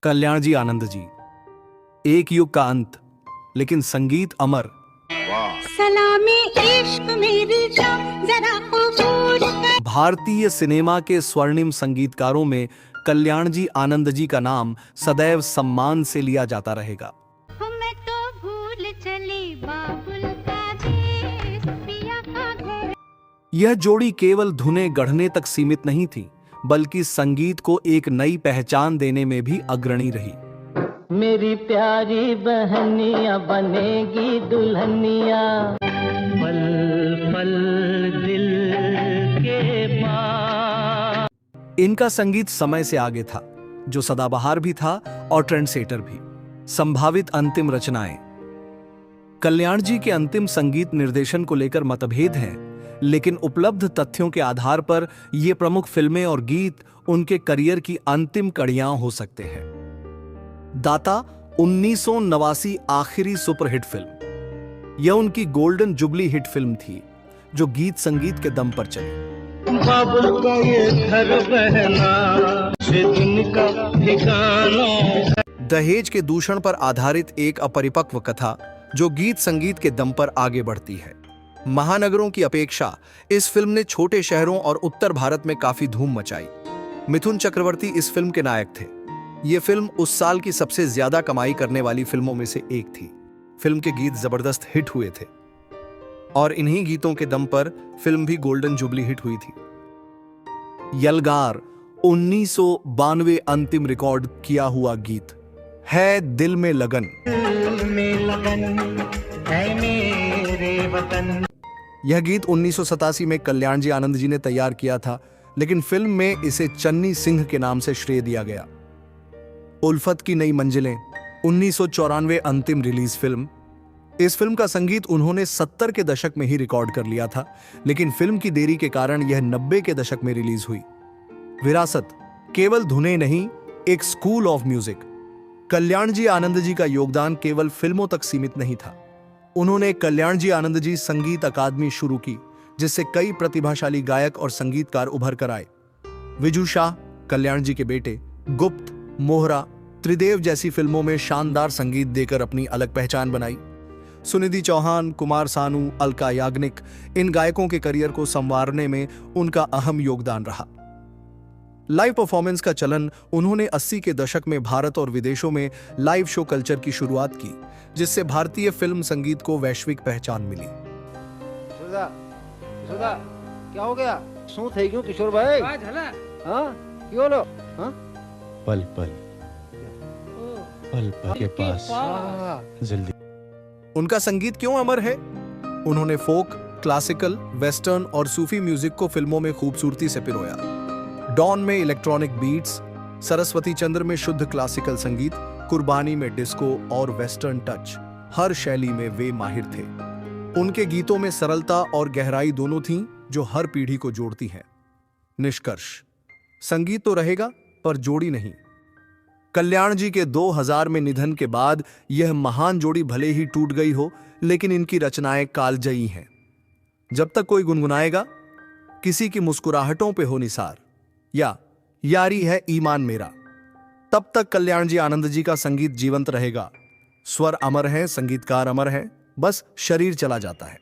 कल्याण जी आनंद जी, एक युग का अंत, लेकिन संगीत अमर। सलामी इश्क मेरी जान जरा कबूल कर। भारतीय सिनेमा के स्वर्णिम संगीतकारों में कल्याण जी आनंद जी का नाम सदैव सम्मान से लिया जाता रहेगा। मैं तो भूल चली बाबुल का देश, पिया का घर। यह जोड़ी केवल धुनें गढ़ने तक सीमित नहीं थी, बल्कि संगीत को एक नई पहचान देने में भी अग्रणी रही। मेरी प्यारी बहनिया बनेगी दुल्हनिया, पल पल दिल के पास। इनका संगीत समय से आगे था, जो सदाबहार भी था और ट्रेंडसेटर भी। संभावित अंतिम रचनाएं। कल्याण जी के अंतिम संगीत निर्देशन को लेकर मतभेद हैं, लेकिन उपलब्ध तथ्यों के आधार पर ये प्रमुख फिल्में और गीत उनके करियर की अंतिम कड़ियां हो सकते हैं। दाता 1989 आखिरी सुपरहिट फिल्म। यह उनकी गोल्डन जुबली हिट फिल्म थी, जो गीत संगीत के दम पर चली। बाबुल का ये घर बहना से दिन का ठिकाना। दहेज के दूषण पर आधारित एक अपरिपक्व कथा, जो गीत संगीत के दम पर आगे बढ़ती है। महानगरों की अपेक्षा इस फिल्म ने छोटे शहरों और उत्तर भारत में काफी धूम मचाई। मिथुन चक्रवर्ती इस फिल्म के नायक थे। यह फिल्म उस साल की सबसे ज्यादा कमाई करने वाली फिल्मों में से एक थी। फिल्म के गीत जबरदस्त हिट हुए थे और इन्हीं गीतों के दम पर फिल्म भी गोल्डन जुबली हिट हुई थी। यलगार 1992 अंतिम रिकॉर्ड किया हुआ गीत है दिल में लगन। यह गीत 1987 में कल्याण जी आनंद जी ने तैयार किया था, लेकिन फिल्म में इसे चन्नी सिंह के नाम से श्रेय दिया गया। उल्फत की नई मंजिलें 1994 अंतिम रिलीज फिल्म। इस फिल्म का संगीत उन्होंने 70 के दशक में ही रिकॉर्ड कर लिया था, लेकिन फिल्म की देरी के कारण यह 90 के दशक में रिलीज हुई। विरासत केवल धुनें नहीं, एक स्कूल ऑफ म्यूजिक। कल्याण जी आनंद जी का योगदान केवल फिल्मों तक सीमित नहीं था। उन्होंने कल्याण जी आनंद जी संगीत अकादमी शुरू की, जिससे कई प्रतिभाशाली गायक और संगीतकार उभर कर आए। विजू शाह, कल्याण जी के बेटे, गुप्त, मोहरा, त्रिदेव जैसी फिल्मों में शानदार संगीत देकर अपनी अलग पहचान बनाई। सुनिधि चौहान, कुमार सानू, अलका याग्निक, इन गायकों के करियर को संवारने में उनका अहम योगदान रहा। लाइव परफॉर्मेंस का चलन उन्होंने 80 के दशक में भारत और विदेशों में लाइव शो कल्चर की शुरुआत की, जिससे भारतीय फिल्म संगीत को वैश्विक पहचान मिली। क्या हो गया? શું થઈ ગયું કિશોર ભાઈ? हाँ क्यों लो? हाँ पल पल पल पल के पास जल्दी। उनका संगीत क्यों अमर है? उन्होंने फोक, क्लासिकल, वेस्टर्न और सूफी म्यूजिक को फिल्मों में खूबसूरती से पिरोया। डॉन में इलेक्ट्रॉनिक बीट्स, सरस्वती चंद्र में शुद्ध क्लासिकल संगीत, कुर्बानी में डिस्को और वेस्टर्न टच, हर शैली में वे माहिर थे। उनके गीतों में सरलता और गहराई दोनों थीं, जो हर पीढ़ी को जोड़ती हैं। निष्कर्ष, संगीत तो रहेगा, पर जोड़ी नहीं। कल्याण जी के 2000 में निधन के बाद यह महान जोड़ी भले ही टूट गई हो, लेकिन इनकी रचनाएं कालजयी हैं। जब तक कोई गुनगुनाएगा, किसी की मुस्कुराहटों पे हो निसार, या यारी है ईमान मेरा, तब तक कल्याण जी आनंद जी का संगीत जीवंत रहेगा। स्वर अमर है, संगीतकार अमर है, बस शरीर चला जाता है।